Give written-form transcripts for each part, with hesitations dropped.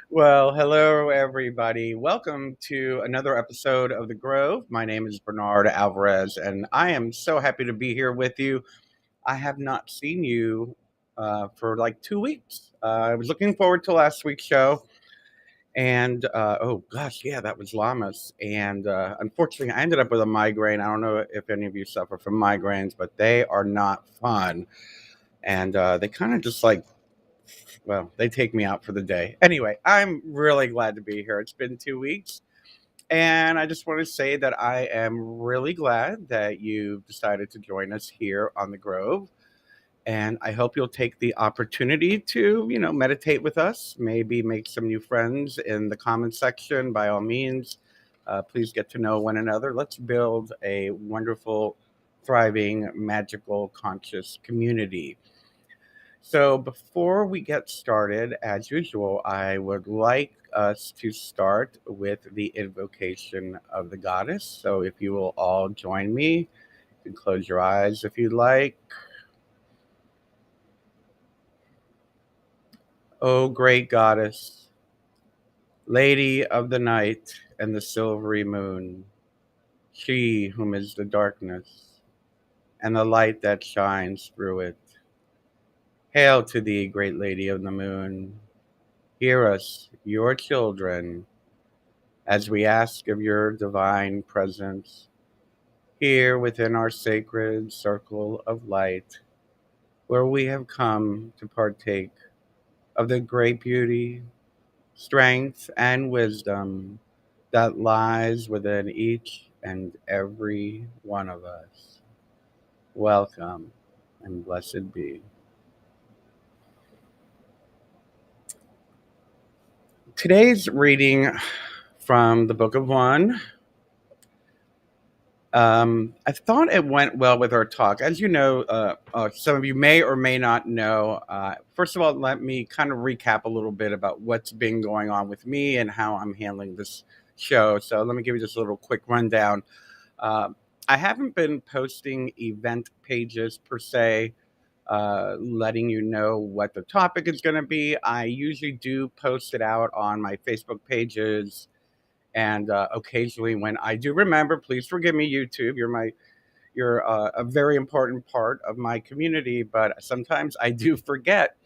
Well, hello, everybody. Welcome to another episode of The Grove. My name is Bernard Alvarez, and I am so happy to be here with you. I have not seen you for like 2 weeks. I was looking forward to last week's show, and oh gosh, yeah, that was llamas. And unfortunately, I ended up with a migraine. I don't know if any of you suffer from migraines, but they are not fun. And they kind of just like well, they take me out for the day. Anyway, I'm really glad to be here. It's been 2 weeks. And I just want to say that I am really glad that you decided to join us here on the Grove. And I hope you'll take the opportunity to, meditate with us, maybe make some new friends in the comment section. By all means, please get to know one another. Let's build a wonderful, thriving, magical, conscious community. So, before we get started, as usual, I would like us to start with the invocation of the goddess. So, if you will all join me, you can close your eyes if you'd like. O great goddess, lady of the night and the silvery moon, she whom is the darkness and the light that shines through it. Hail to thee, great lady of the moon. Hear us, your children, as we ask of your divine presence here within our sacred circle of light, where we have come to partake of the great beauty, strength, and wisdom that lies within each and every one of us. Welcome and blessed be. Today's reading from the Book of One. I thought it went well with our talk. As you know, some of you may or may not know. First of all, let me kind of recap a little bit about what's been going on with me and how I'm handling this show. So let me give you just a little quick rundown. Uh, I haven't been posting event pages per se, letting you know what the topic is going to be. I usually do post it out on my Facebook pages and occasionally, when I do remember, please forgive me, YouTube. You're a very important part of my community, but sometimes I do forget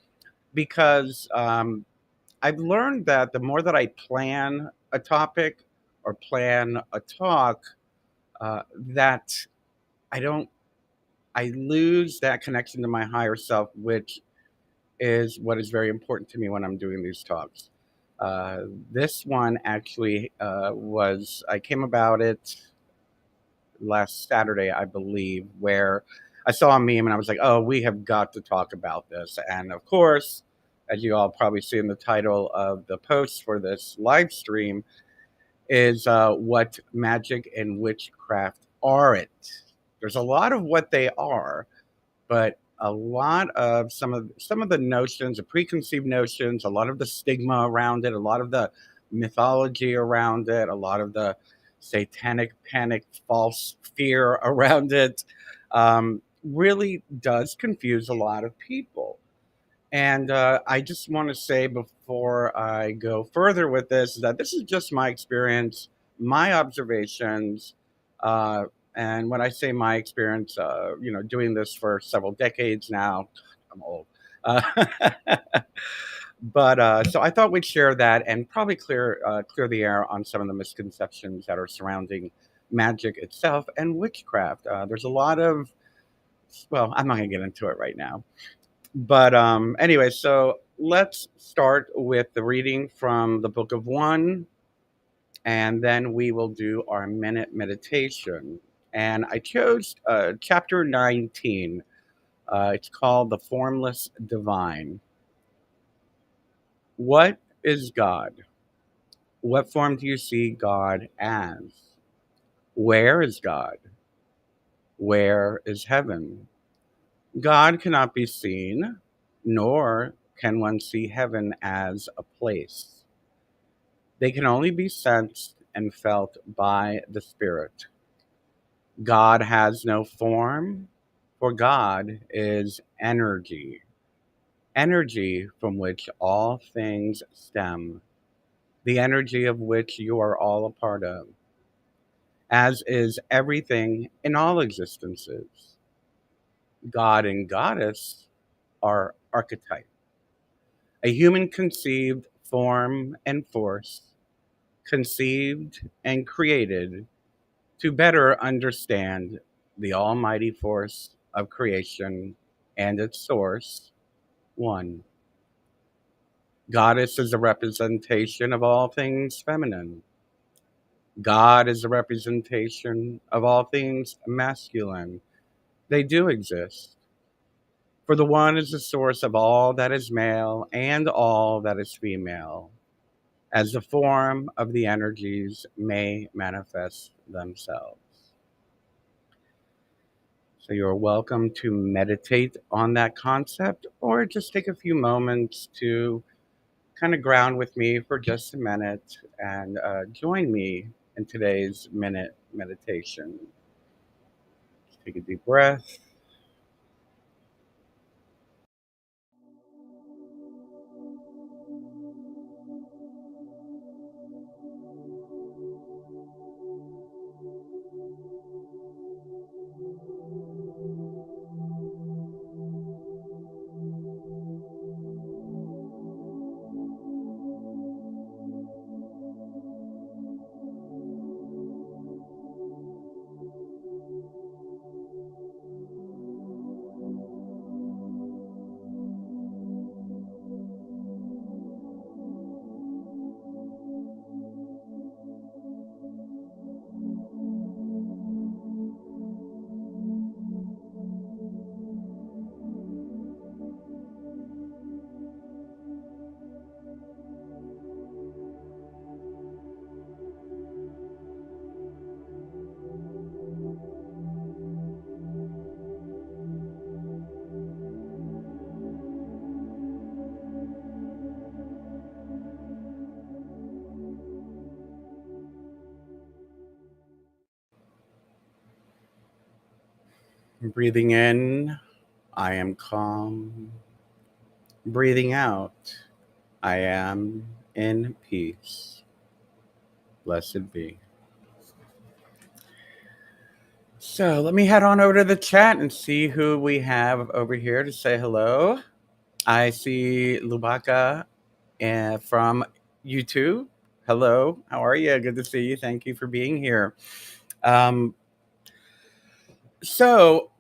because I've learned that the more that I plan a topic or plan a talk, that I don't I lose that connection to my higher self, which is what is very important to me when I'm doing these talks. Uh, this one actually was I came about it last Saturday, I believe, where I saw a meme and I was like, oh, we have got to talk about this. And of course, as you all probably see in the title of the post for this live stream, is what magic and witchcraft aren't. There's a lot of what they are, but a lot of some of the notions, the preconceived notions, a lot of the stigma around it, a lot of the mythology around it, a lot of the satanic panic, false fear around it, really does confuse a lot of people. And I just want to say before I go further with this that this is just my experience, my observations, uh, and when I say my experience, doing this for several decades now, I'm old. Uh, but so I thought we'd share that and probably clear the air on some of the misconceptions that are surrounding magic itself and witchcraft. There's a lot of well, I'm not going to get into it right now, but anyway, so let's start with the reading from the Book of One, and then we will do our minute meditation. And I chose chapter 19. It's called The Formless Divine. What is God? What form do you see God as? Where is God? Where is heaven? God cannot be seen, nor can one see heaven as a place. They can only be sensed and felt by the Spirit. God has no form, for God is energy. energy from which all things stem, the energy of which you are all a part of, as is everything in all existences. God and goddess are archetype, a human conceived form and force, conceived and created to better understand the almighty force of creation and its source, one. Goddess is a representation of all things feminine. God is a representation of all things masculine. They do exist. For the one is the source of all that is male and all that is female, as the form of the energies may manifest themselves. So you're welcome to meditate on that concept or just take a few moments to kind of ground with me for just a minute and join me in today's minute meditation. Just take a deep breath. Breathing in, I am calm. Breathing out, I am in peace. Blessed be. So let me head on over to the chat and see who we have over here to say hello. I see Lubaka from YouTube. Hello, how are you? Good to see you. Thank you for being here. Um, so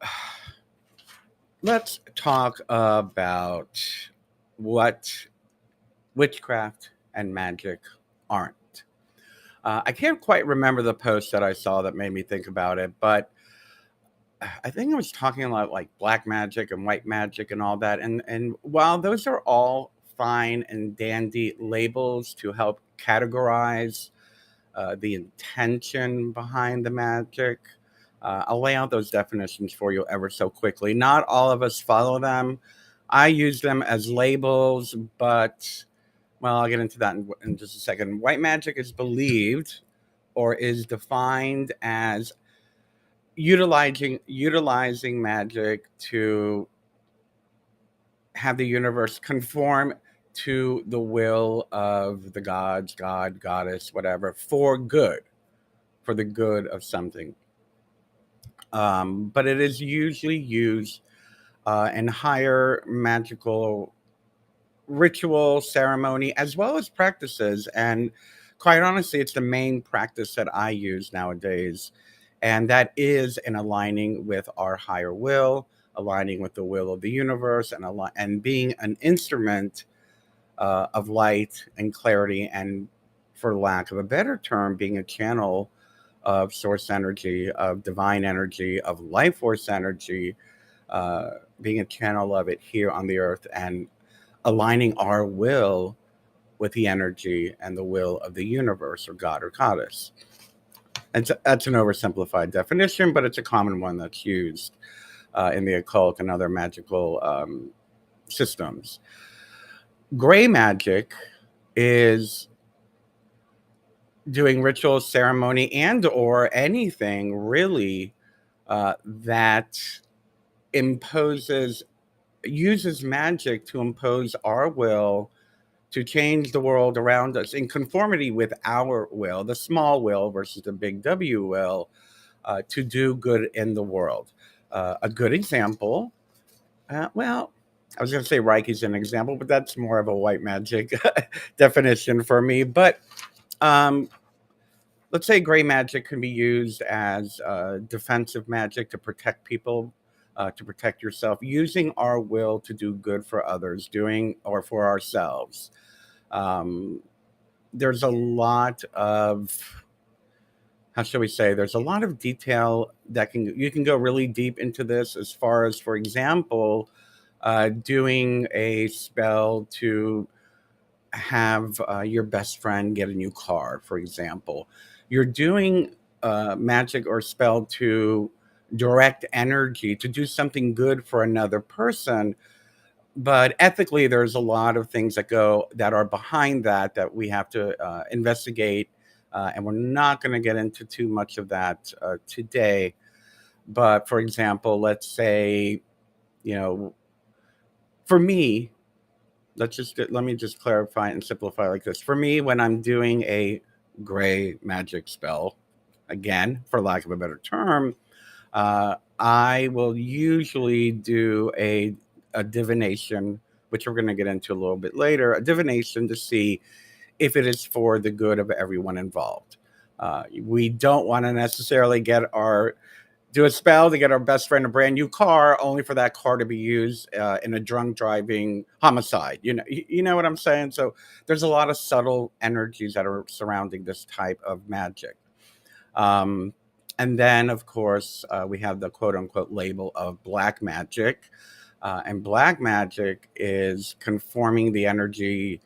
let's talk about what witchcraft and magic aren't. I can't quite remember the post that I saw that made me think about it, but I think I was talking about like black magic and white magic and all that. And while those are all fine and dandy labels to help categorize the intention behind the magic, I'll lay out those definitions for you ever so quickly. Not all of us follow them. I use them as labels, but well, I'll get into that in just a second. White magic is believed or is defined as utilizing magic to have the universe conform to the will of the gods, god, goddess, whatever, for the good of something. But it is usually used in higher magical ritual, ceremony, as well as practices. And quite honestly, it's the main practice that I use nowadays. And that is in aligning with our higher will, aligning with the will of the universe, and being an instrument of light and clarity. And for lack of a better term, being a channel of source energy, of divine energy, of life force energy, being a channel of it here on the earth and aligning our will with the energy and the will of the universe or God or goddess. And so that's an oversimplified definition, but it's a common one that's used in the occult and other magical systems. Gray magic is doing ritual ceremony and or anything really that imposes uses magic to impose our will to change the world around us in conformity with our will, the small will versus the big W will, to do good in the world. A good example, well, I was going to say Reiki's an example, but that's more of a white magic definition for me. But um, let's say gray magic can be used as defensive magic to protect people, to protect yourself, using our will to do good for others, doing or for ourselves. Um, there's a lot of, how shall we say, there's a lot of detail that can, you can go really deep into this, as far as, for example, doing a spell to have your best friend get a new car, for example. You're doing magic or spell to direct energy to do something good for another person, but ethically there's a lot of things that are behind that we have to investigate, and we're not going to get into too much of that today. But for example, let's say, you know, for me, let me just clarify and simplify like this. For me, when I'm doing a gray magic spell, again, for lack of a better term, I will usually do a divination, which we're going to get into a little bit later, a divination to see if it is for the good of everyone involved. We don't want to necessarily do a spell to get our best friend a brand new car, only for that car to be used in a drunk driving homicide. You know what I'm saying. So there's a lot of subtle energies that are surrounding this type of magic. Um, and then, of course, we have the quote unquote label of black magic. And black magic is conforming the energy,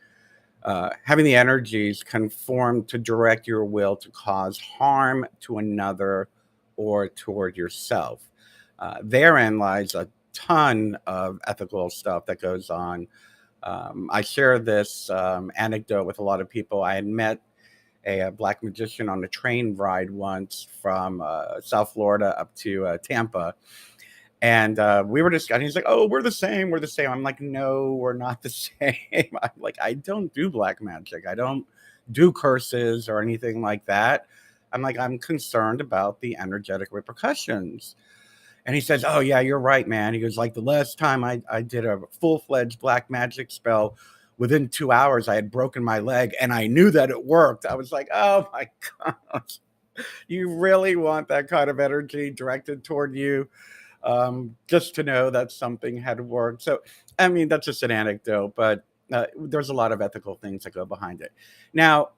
having the energies conform to direct your will to cause harm to another or toward yourself. Therein lies a ton of ethical stuff that goes on. I share this anecdote with a lot of people. I had met a black magician on a train ride once from South Florida up to Tampa. And we were just, and he's like, "Oh, we're the same. We're the same." I'm like, "No, we're not the same." I'm like, "I don't do black magic. I don't do curses or anything like that." I'm like, "I'm concerned about the energetic repercussions." And he says, "Oh, yeah, you're right, man." He goes, "Like the last time I did a full fledged black magic spell, within 2 hours, I had broken my leg and I knew that it worked." I was like, "Oh my gosh, you really want that kind of energy directed toward you, just to know that something had worked?" So, I mean, that's just an anecdote, but there's a lot of ethical things that go behind it. Now,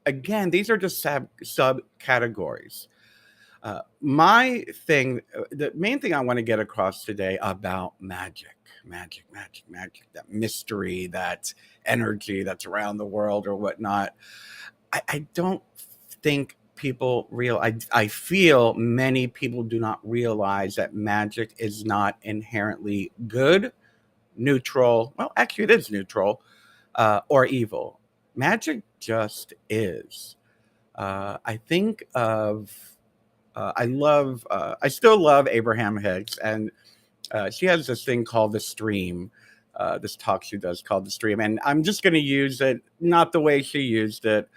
again, these are just subcategories. The main thing I want to get across today about magic, that mystery, that energy that's around the world or whatnot. I don't think I feel many people do not realize that magic is not inherently good, neutral. Well, actually, it is neutral, or evil. Magic just is. I think of I still love Abraham Hicks, and she has this thing called the stream, this talk she does called the stream, and I'm just going to use it not the way she used it,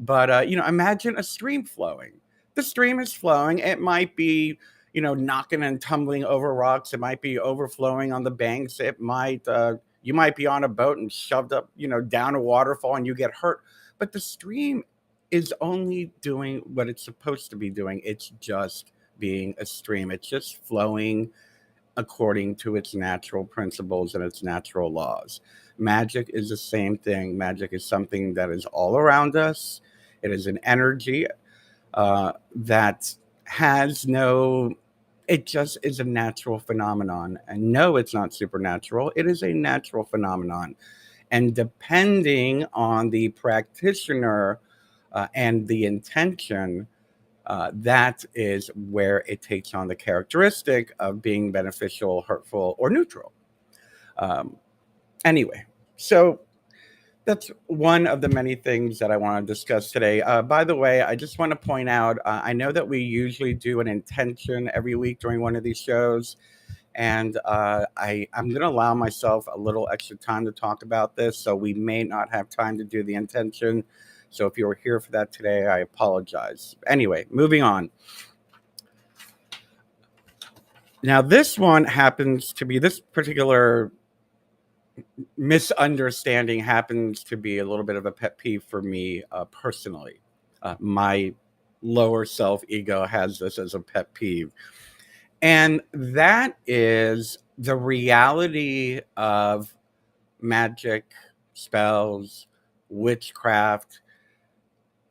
but imagine a stream flowing. The stream is flowing. It might be, knocking and tumbling over rocks. It might be overflowing on the banks. You might be on a boat and shoved up, down a waterfall and you get hurt. But the stream is only doing what it's supposed to be doing. It's just being a stream. It's just flowing according to its natural principles and its natural laws. Magic is the same thing. Magic is something that is all around us. It is an energy that has no, it just is a natural phenomenon. And no, it's not supernatural. It is a natural phenomenon. And depending on the practitioner and the intention, that is where it takes on the characteristic of being beneficial, hurtful, or neutral. Um, anyway, so that's one of the many things that I want to discuss today. By the way, I just want to point out, I know that we usually do an intention every week during one of these shows. And I'm going to allow myself a little extra time to talk about this, so we may not have time to do the intention. So if you were here for that today, I apologize. Anyway, moving on. Now, this one happens to be this particular misunderstanding happens to be a little bit of a pet peeve for me personally. My lower self ego has this as a pet peeve. And that is the reality of magic, spells, witchcraft,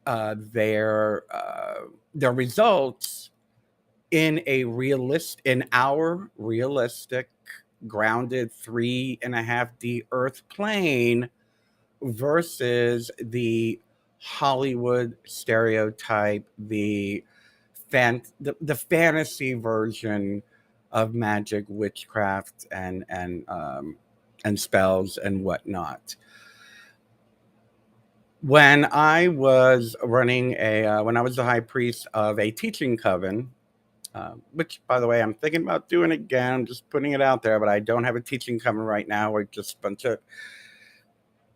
their results in our realistic, grounded 3.5D Earth plane versus the Hollywood stereotype, the fantasy version of magic, witchcraft, and spells and whatnot. When I was when I was the high priest of a teaching coven, which, by the way, I'm thinking about doing again. I'm just putting it out there, but I don't have a teaching coven right now. We're just a bunch of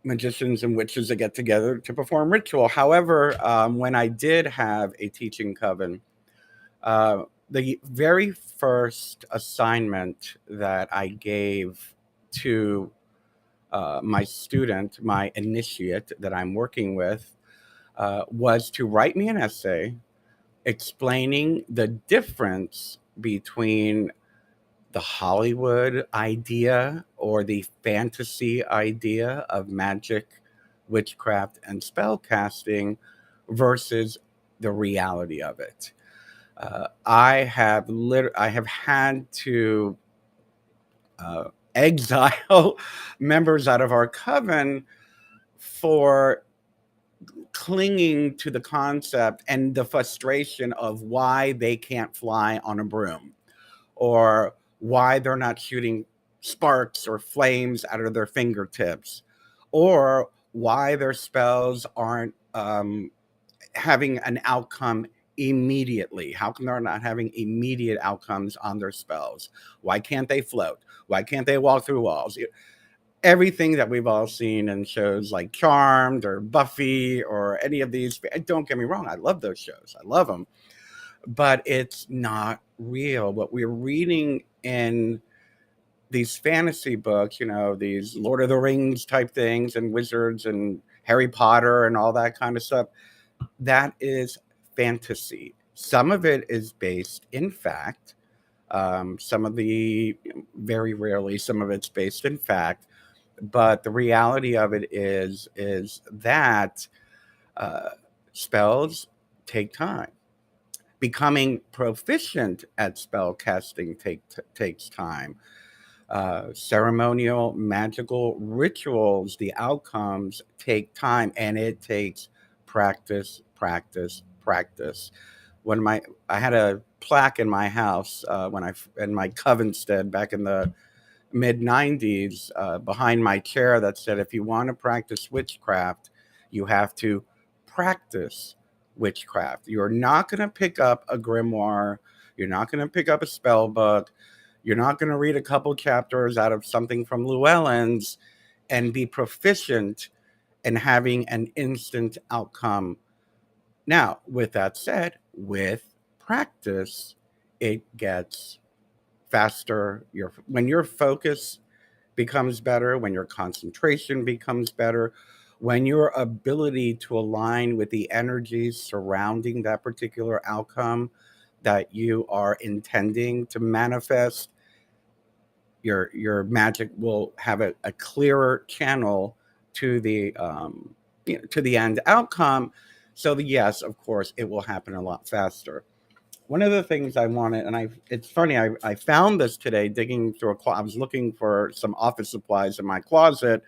magicians and witches that get together to perform ritual. However, when I did have a teaching coven, the very first assignment that I gave to my initiate that I'm working with, was to write me an essay explaining the difference between the Hollywood idea or the fantasy idea of magic, witchcraft, and spell casting versus the reality of it. I have had to exile members out of our coven for clinging to the concept and the frustration of why they can't fly on a broom, or why they're not shooting sparks or flames out of their fingertips, or why their spells aren't having an outcome immediately. How come they're not having immediate outcomes on their spells? Why can't they float? Why can't they walk through walls? Everything that we've all seen in shows like Charmed or Buffy or any of these. Don't get me wrong, I love those shows. I love them. But it's not real. What we're reading in these fantasy books, these Lord of the Rings type things and wizards and Harry Potter and all that kind of stuff, that is fantasy. Some of it is based in fact. Very rarely, some of it's based in fact. But the reality of it is that uh, spells take time. Becoming proficient at spell casting takes time. Ceremonial magical rituals, the outcomes take time, and it takes practice, practice, practice. I had a plaque in my house in my covenstead back in the mid 90s, behind my chair, that said, if you want to practice witchcraft, you have to practice witchcraft. You're not going to pick up a grimoire. You're not going to pick up a spell book. You're not going to read a couple chapters out of something from Llewellyn's and be proficient in having an instant outcome. Now, with that said, with practice, it gets faster. When your focus becomes better, when your concentration becomes better, when your ability to align with the energies surrounding that particular outcome that you are intending to manifest, your magic will have a clearer channel to the end outcome. So yes, of course, it will happen a lot faster. One of the things I wanted, and it's funny, I found this today digging through I was looking for some office supplies in my closet,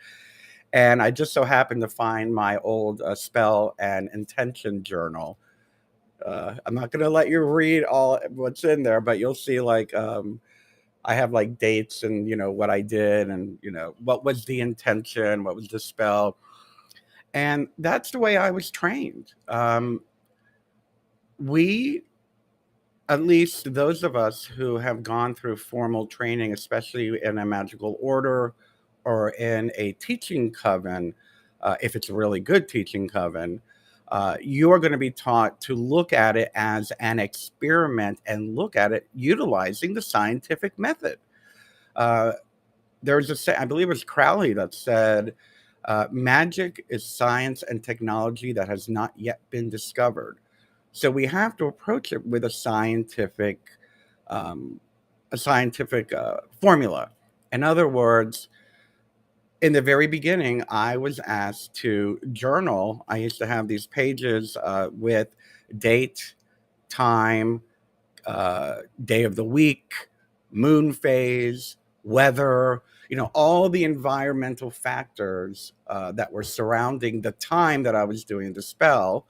and I just so happened to find my old spell and intention journal. I'm not going to let you read all what's in there, but you'll see, like, I have like dates and what I did, and what was the intention, what was the spell, and that's the way I was trained. We at least those of us who have gone through formal training, especially in a magical order or in a teaching coven, if it's a really good teaching coven, you are going to be taught to look at it as an experiment and look at it utilizing the scientific method. Uh, I believe it was Crowley that said, magic is science and technology that has not yet been discovered. So we have to approach it with um, a scientific formula. In other words, in the very beginning, I was asked to journal. I used to have these pages with date, time, day of the week, moon phase, weather, all the environmental factors that were surrounding the time that I was doing the spell.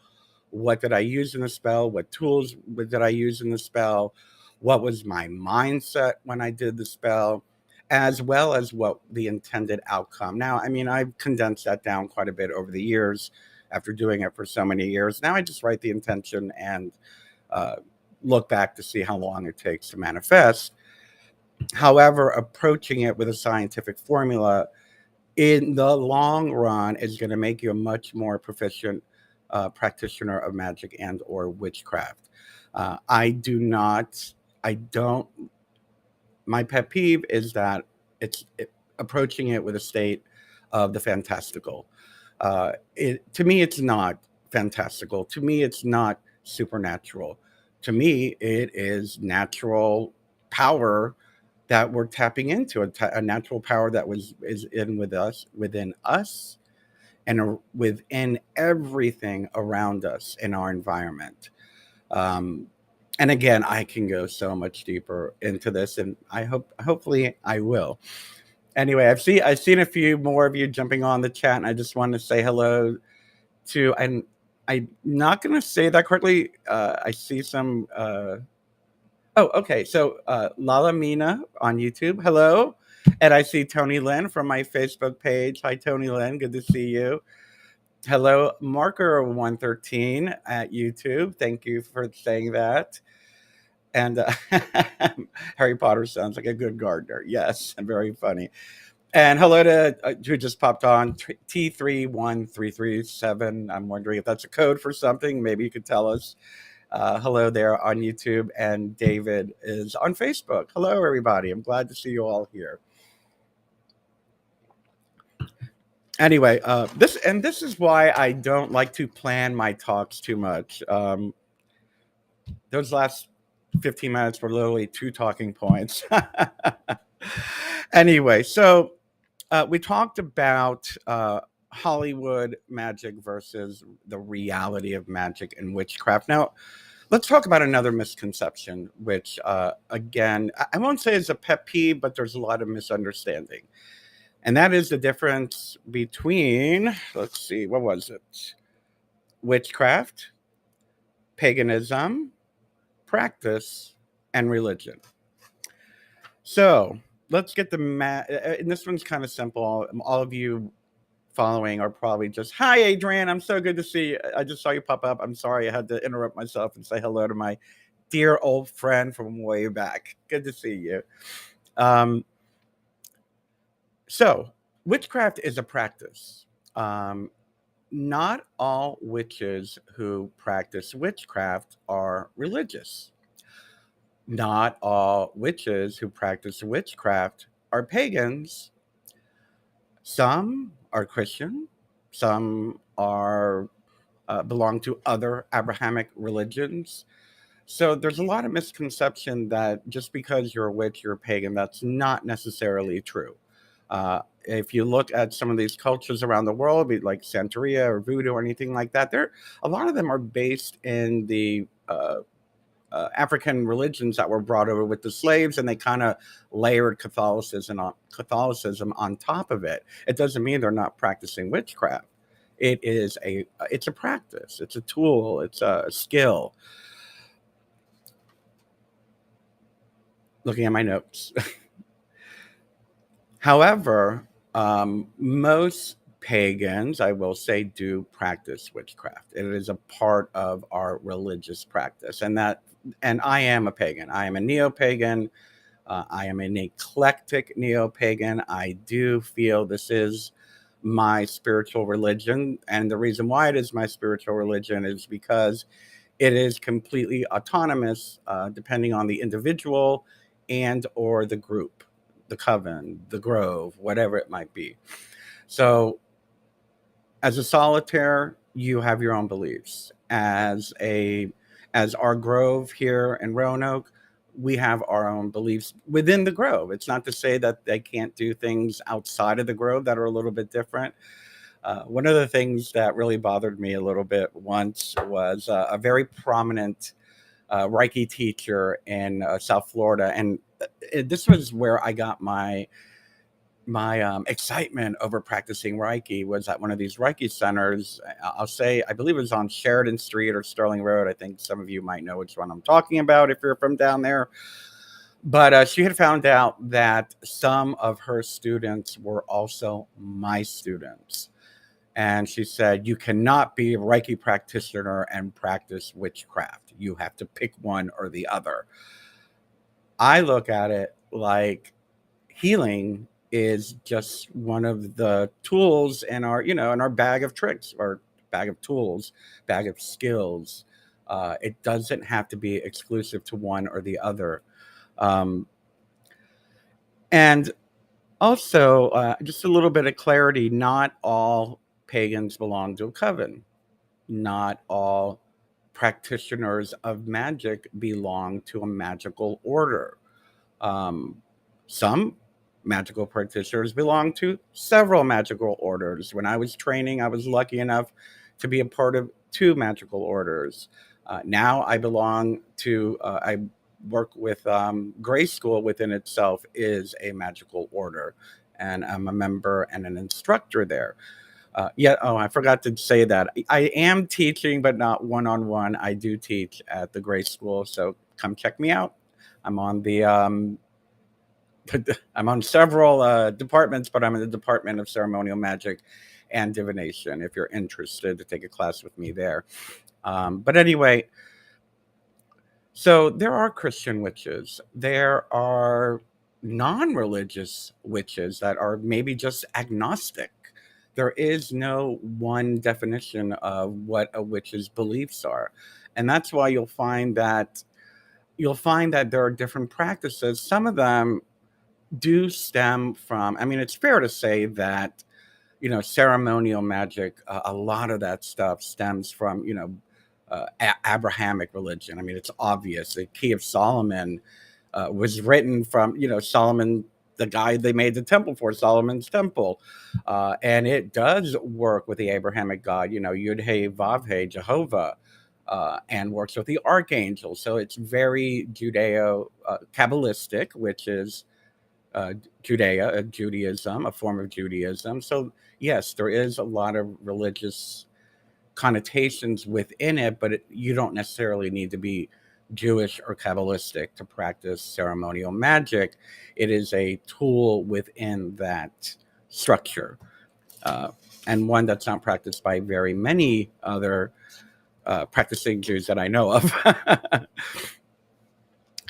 What did I use in the spell? What tools did I use in the spell? What was my mindset when I did the spell? As well as what the intended outcome. Now, I mean, I've condensed that down quite a bit over the years after doing it for so many years. Now I just write the intention and uh, look back to see how long it takes to manifest. However, approaching it with a scientific formula in the long run is going to make you a much more proficient practitioner of magic and or witchcraft. I do not, I don't, my pet peeve is that approaching it with a state of the fantastical. To me, it's not fantastical. To me, it's not supernatural. To me, it is natural power that we're tapping into, a natural power that is in with us, within us, and within everything around us in our environment. Um, and again, I can go so much deeper into this, and hopefully I will. Anyway, I've seen a few more of you jumping on the chat, and I just want to say hello to, and I'm not going to say that correctly. I see some. Oh, okay. So Lala Mina on YouTube, hello, and I see Tony Lynn from my Facebook page. Hi, Tony Lynn. Good to see you. Hello, Marker 113 at YouTube. Thank you for saying that. And Harry Potter sounds like a good gardener. Yes, and very funny. And hello to who just popped on, T31337. I'm wondering if that's a code for something. Maybe you could tell us. Hello there on YouTube. And David is on Facebook. Hello, everybody. I'm glad to see you all here. Anyway, this is why I don't like to plan my talks too much. Those last 15 minutes were literally two talking points. Anyway, so we talked about Hollywood magic versus the reality of magic and witchcraft. Now, let's talk about another misconception, which, again, I won't say is a pet peeve, but there's a lot of misunderstanding. And that is the difference between, let's see, what was it? Witchcraft, paganism, practice, and religion. So let's get and this one's kind of simple. All of you following are probably just, hi, Adrian. I'm so good to see you. I just saw you pop up. I'm sorry I had to interrupt myself and say hello to my dear old friend from way back. Good to see you. Um, so, witchcraft is a practice. Not all witches who practice witchcraft are religious. Not all witches who practice witchcraft are pagans. Some are Christian. Some are belong to other Abrahamic religions. So there's a lot of misconception that just because you're a witch, you're a pagan. That's not necessarily true. If you look at some of these cultures around the world, be it like Santeria or Voodoo or anything like that, a lot of them are based in the African religions that were brought over with the slaves, and they kind of layered Catholicism on top of it. It doesn't mean they're not practicing witchcraft. It's a practice. It's a tool. It's a skill. Looking at my notes. However, most pagans, I will say, do practice witchcraft. It is a part of our religious practice, and I am a pagan. I am a neo-pagan. I am an eclectic neo-pagan. I do feel this is my spiritual religion, and the reason why it is my spiritual religion is because it is completely autonomous, depending on the individual and or the group, the coven, the grove, whatever it might be. So as a solitaire, you have your own beliefs. As our grove here in Roanoke, we have our own beliefs within the grove. It's not to say that they can't do things outside of the grove that are a little bit different. One of the things that really bothered me a little bit once was a very prominent Reiki teacher in South Florida, and this was where I got my excitement over practicing Reiki. Was at one of these Reiki centers. I'll say, I believe it was on Sheridan Street or Sterling Road. I think some of you might know which one I'm talking about if you're from down there. But she had found out that some of her students were also my students. And she said, you cannot be a Reiki practitioner and practice witchcraft. You have to pick one or the other. I look at it like healing is just one of the tools in our, in our bag of tricks or bag of tools, bag of skills. It doesn't have to be exclusive to one or the other. Um, and also, just a little bit of clarity, not all pagans belong to a coven. Not all practitioners of magic belong to a magical order. Um, some magical practitioners belong to several magical orders. When I was training, I was lucky enough to be a part of two magical orders. Now I belong to, I work with Gray School within itself is a magical order, and I'm a member and an instructor there. Yeah, oh, I forgot to say that. I am teaching, but not one on one. I do teach at the Gray School, so come check me out. I'm on the I'm on several departments, but I'm in the Department of Ceremonial Magic and Divination. If you're interested to take a class with me there, but anyway, so there are Christian witches. There are non-religious witches that are maybe just agnostic. There is no one definition of what a witch's beliefs are. And that's why you'll find that there are different practices. Some of them do stem from, I mean, it's fair to say that, ceremonial magic, a lot of that stuff stems from, Abrahamic religion. I mean, it's obvious. The Key of Solomon was written from, Solomon, the guy they made the temple for, Solomon's temple. And it does work with the Abrahamic God, Yud He Vav He, Jehovah, and works with the archangel. So it's very Judeo Kabbalistic, which is Judaism, a form of Judaism. So, yes, there is a lot of religious connotations within it, but you don't necessarily need to be Jewish or Kabbalistic to practice ceremonial magic. It is a tool within that structure, uh, and one that's not practiced by very many other practicing Jews that I know of.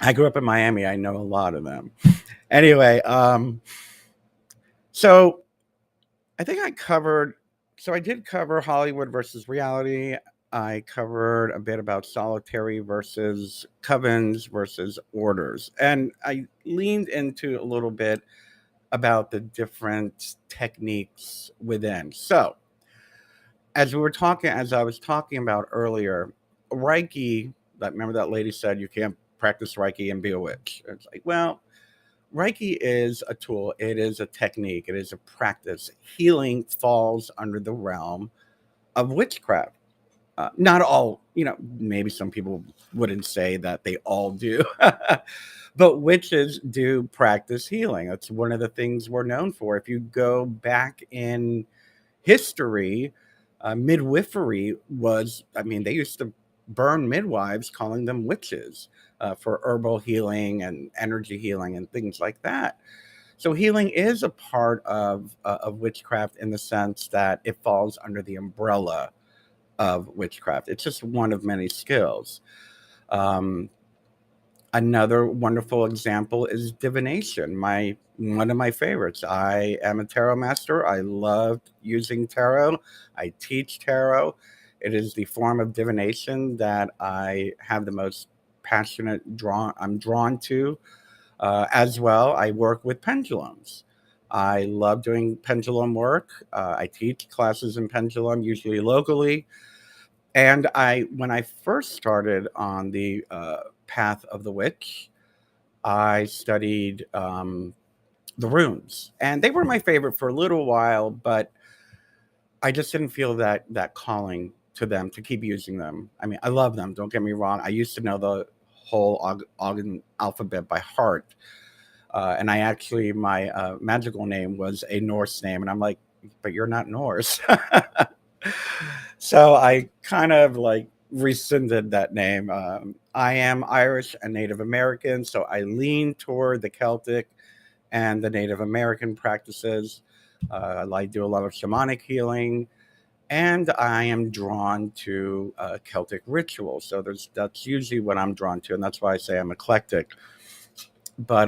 I grew up in Miami. I know a lot of them. Anyway, so I think I covered. So I did cover Hollywood versus reality. I covered a bit about solitary versus covens versus orders, and I leaned into a little bit about the different techniques within. So as I was talking about earlier, Reiki. That remember that lady said you can't practice Reiki and be a witch. It's like, well, Reiki is a tool, it is a technique, it is a practice. Healing falls under the realm of witchcraft. Not all, maybe some people wouldn't say that they all do, but witches do practice healing. That's one of the things we're known for. If you go back in history, midwifery was, I mean, they used to burn midwives, calling them witches, for herbal healing and energy healing and things like that. So healing is a part of witchcraft in the sense that it falls under the umbrella of witchcraft. It's just one of many skills. Um, Another wonderful example is divination. My One of my favorites. I am a tarot master. I love using tarot. I teach tarot. It is the form of divination that I have the most passionate drawn. I'm drawn to. As well, I work with pendulums. I love doing pendulum work. I teach classes in pendulum, usually locally. And when I first started on the path of the witch, I studied the runes, and they were my favorite for a little while, but I just didn't feel that calling to them to keep using them. I mean, I love them. Don't get me wrong. I used to know the whole Ogden alphabet by heart, and I actually my magical name was a Norse name, and I'm like, but you're not Norse. So I kind of like rescinded that name. I am Irish and Native American, so I lean toward the Celtic and the Native American practices. I do a lot of shamanic healing, and I am drawn to Celtic rituals. So that's usually what I'm drawn to, and that's why I say I'm eclectic. But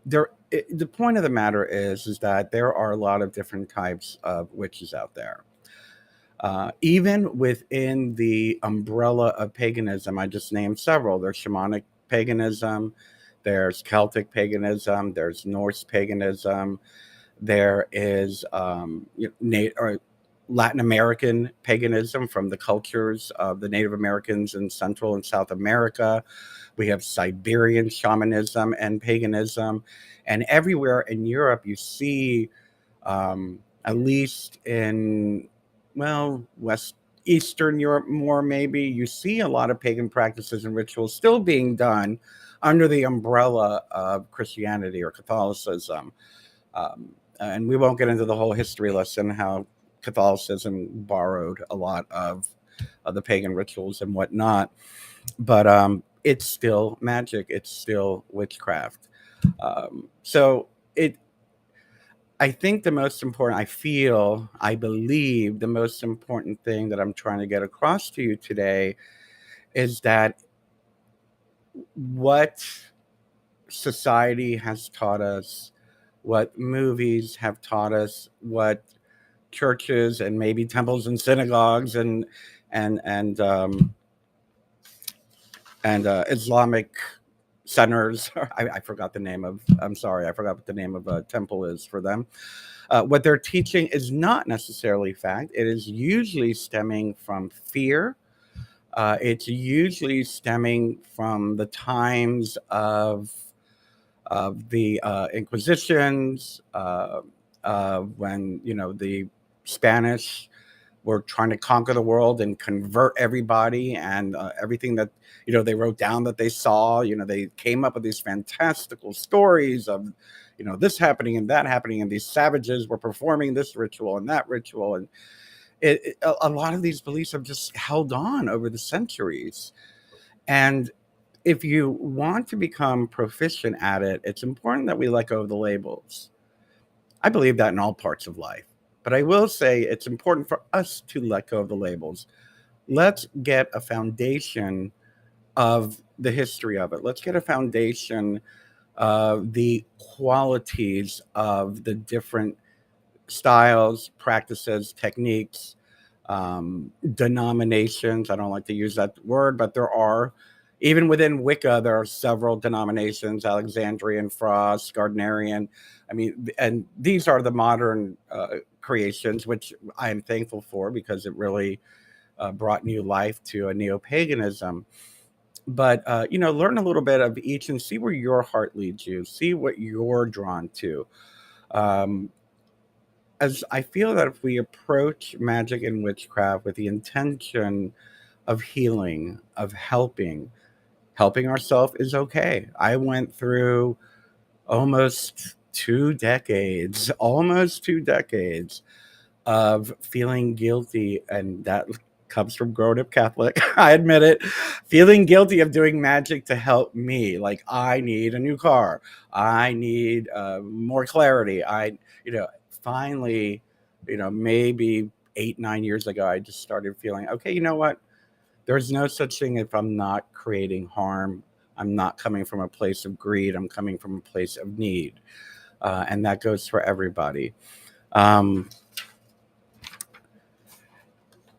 the point of the matter is that there are a lot of different types of witches out there. Even within the umbrella of paganism, I just named several. There's shamanic paganism, there's Celtic paganism, there's Norse paganism, there is or Latin American paganism from the cultures of the Native Americans in Central and South America. We have Siberian shamanism and paganism. And everywhere in Europe, you see at least in, well, West Eastern Europe more maybe, you see a lot of pagan practices and rituals still being done under the umbrella of Christianity or Catholicism. And we won't get into the whole history lesson how Catholicism borrowed a lot of the pagan rituals and whatnot, but it's still magic. It's still witchcraft. So it I think the most important, I believe the most important thing that I'm trying to get across to you today is that what society has taught us, what movies have taught us, what churches and maybe temples and synagogues and and um, Islamic centers. I forgot the name of. I'm sorry, I forgot what the name of a temple is for them. What they're teaching is not necessarily fact. It is usually stemming from fear. It's usually stemming from the times of the Inquisitions, when the Spanish were trying to conquer the world and convert everybody, and everything that they wrote down that they saw. They came up with these fantastical stories of this happening and that happening, and these savages were performing this ritual and that ritual, and a lot of these beliefs have just held on over the centuries. And if you want to become proficient at it, it's important that we let go of the labels. I believe that in all parts of life. But I will say it's important for us to let go of the labels. Let's get a foundation of the history of it. Let's get a foundation of the qualities of the different styles, practices, techniques, denominations. I don't like to use that word, but there are, even within Wicca, there are several denominations: Alexandrian, Frost, Gardnerian. I mean, and these are the modern creations, which I am thankful for because it really brought new life to a neo paganism. But learn a little bit of each and see where your heart leads you. See what you're drawn to. Um, as I feel that if we approach magic and witchcraft with the intention of healing, of helping ourselves is okay. I went through almost 2 decades of feeling guilty, and that comes from grown up Catholic. I admit it. Feeling guilty of doing magic to help me. Like, I need a new car. I need more clarity. Finally, maybe 8, 9 years ago, I just started feeling, okay, you know what? There's no such thing if I'm not creating harm. I'm not coming from a place of greed. I'm coming from a place of need. And that goes for everybody. Um,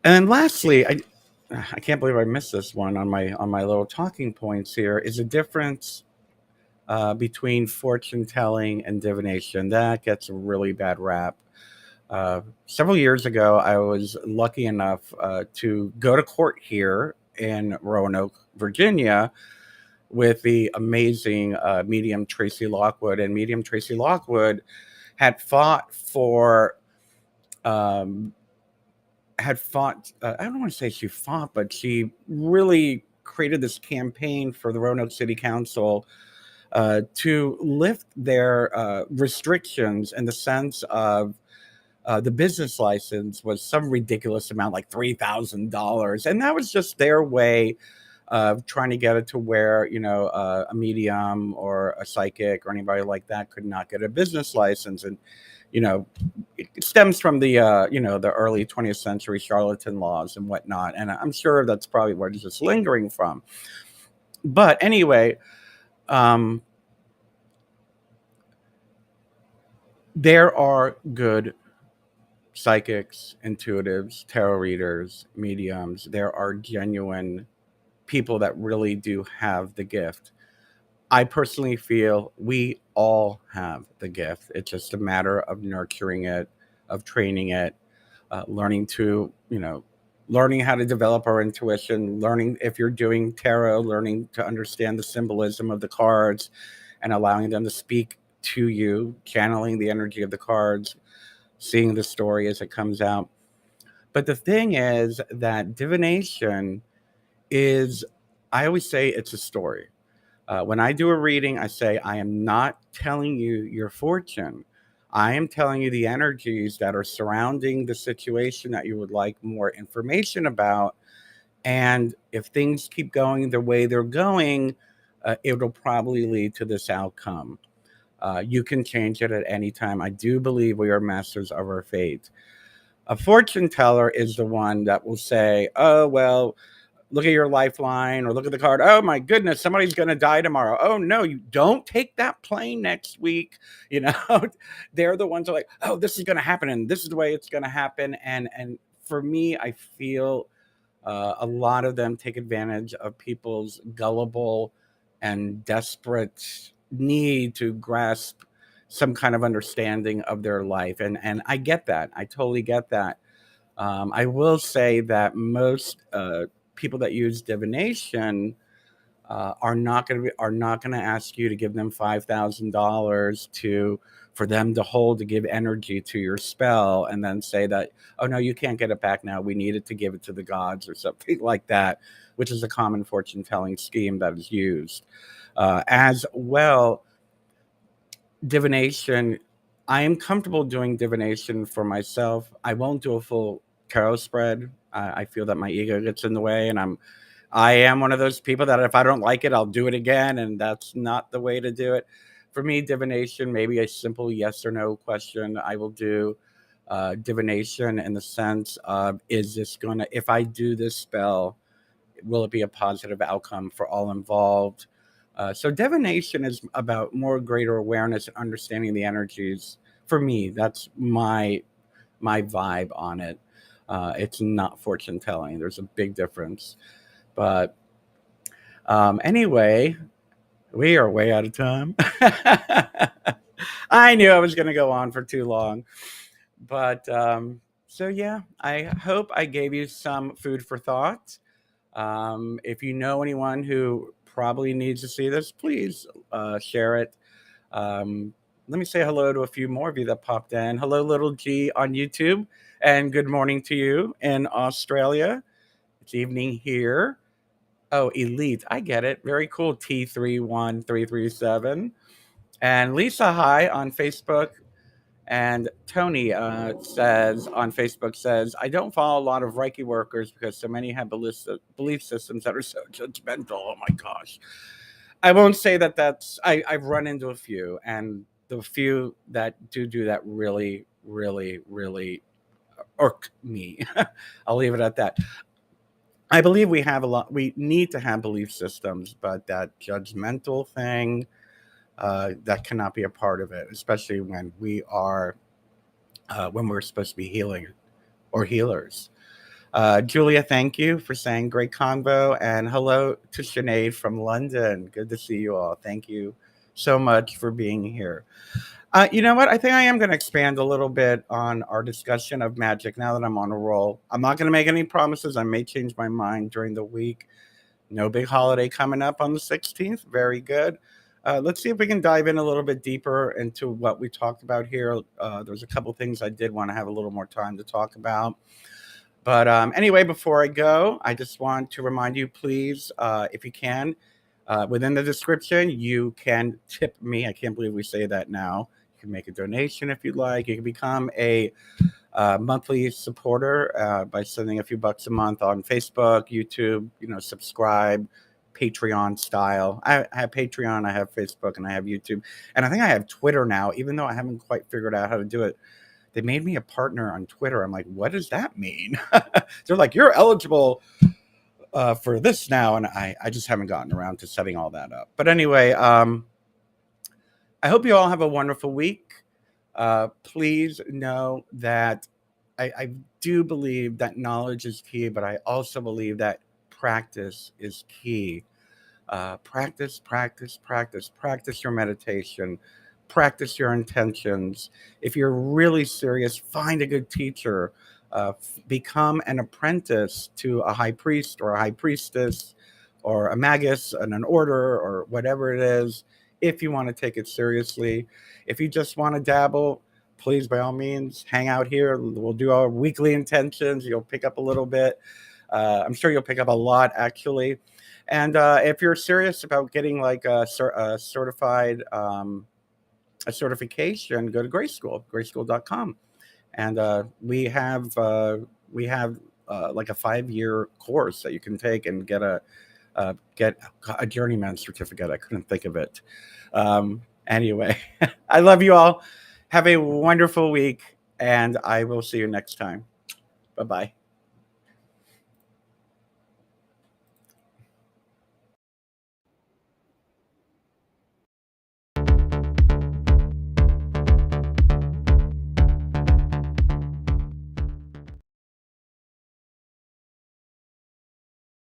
and then lastly, I can't believe I missed this one on my little talking points here. Is a difference between fortune telling and divination. That gets a really bad rap. Several years ago, I was lucky enough to go to court here in Roanoke, Virginia, with the amazing medium Tracy Lockwood. And medium Tracy Lockwood had fought for um, I don't want to say she fought, but she really created this campaign for the Roanoke City Council to lift their restrictions in the sense of the business license was some ridiculous amount, like $3,000. And that was just their way of trying to get it to where, a medium or a psychic or anybody like that could not get a business license. And, you know, it stems from the early 20th century charlatan laws and whatnot. And I'm sure that's probably where it's just lingering from. But anyway, um, there are good psychics, intuitives, tarot readers, mediums. There are genuine people that really do have the gift. I personally feel we all have the gift. It's just a matter of nurturing it, of training it, learning to, learning how to develop our intuition, learning if you're doing tarot, learning to understand the symbolism of the cards and allowing them to speak to you, channeling the energy of the cards, seeing the story as it comes out. But the thing is that divination is, I always say it's a story. When I do a reading, I say, I am not telling you your fortune. I am telling you the energies that are surrounding the situation that you would like more information about. And if things keep going the way they're going, it'll probably lead to this outcome. You can change it at any time. I do believe we are masters of our fate. A fortune teller is the one that will say, oh, well, look at your lifeline or look at the card. Oh my goodness, somebody's going to die tomorrow. Oh no, you don't take that plane next week. You know, they're the ones who are like, oh, this is going to happen and this is the way it's going to happen. And for me, I feel a lot of them take advantage of people's gullible and desperate need to grasp some kind of understanding of their life. And I get that. I totally get that. I will say that most people that use divination are not going to ask you to give them $5,000 to for them to hold to give energy to your spell and then say that, oh no, you can't get it back now, we needed to give it to the gods or something like that, which is a common fortune telling scheme that is used as well. Divination, I am comfortable doing divination for myself. I won't do a full tarot spread. I feel that my ego gets in the way, and I am one of those people that if I don't like it, I'll do it again, and that's not the way to do it. For me, divination, maybe a simple yes or no question. I will do divination in the sense of, is this going to, if I do this spell, will it be a positive outcome for all involved? So divination is about more greater awareness and understanding the energies. For me, that's my vibe on it. It's not fortune telling. There's a big difference. But anyway, we are way out of time. I knew I was going to go on for too long. But so, yeah, I hope I gave you some food for thought. If you know anyone who probably needs to see this, please share it. Um, Let me say hello to a few more of you that popped in. Hello, Little G on YouTube, and good morning to you in Australia. It's evening here. Oh, Elite. I get it. Very cool. T31337. And Lisa Hi on Facebook. And Tony says on Facebook says, I don't follow a lot of Reiki workers because so many have belief systems that are so judgmental. Oh my gosh. I won't say that I've run into a few, and the few that do that really, really, really irk me. I'll leave it at that. I believe we need to have belief systems, but that judgmental thing, that cannot be a part of it, especially when we're supposed to be healing or healers. Julia, thank you for saying great convo, and hello to Sinead from London. Good to see you all. Thank you so much for being here. You know what? I think I am going to expand a little bit on our discussion of magic now that I'm on a roll. I'm not going to make any promises. I may change my mind during the week. No big holiday coming up on the 16th. Very good. Let's see if we can dive in a little bit deeper into what we talked about here. There's a couple things I did want to have a little more time to talk about. But anyway, before I go, I just want to remind you, please, if you can, within the description, you can tip me. I can't believe we say that now. You can make a donation if you'd like. You can become a monthly supporter by sending a few bucks a month on Facebook, YouTube, subscribe, Patreon style. I have Patreon, I have Facebook, and I have YouTube. And I think I have Twitter now, even though I haven't quite figured out how to do it. They made me a partner on Twitter. I'm like, what does that mean? They're like, you're eligible for this now. And I just haven't gotten around to setting all that up. But anyway, I hope you all have a wonderful week. Please know that I do believe that knowledge is key, but I also believe that practice is key. Practice, practice, practice, practice your meditation, practice your intentions. If you're really serious, find a good teacher. Become an apprentice to a high priest or a high priestess or a magus and an order or whatever it is, if you want to take it seriously. If you just want to dabble, please, by all means, hang out here. We'll do our weekly intentions. You'll pick up a little bit. I'm sure you'll pick up a lot, actually. And if you're serious about getting like a certified a certification, go to grayschool.com, and we have like a 5-year course that you can take and get a journeyman certificate. I couldn't think of it. Anyway, I love you all. Have a wonderful week, and I will see you next time. Bye bye.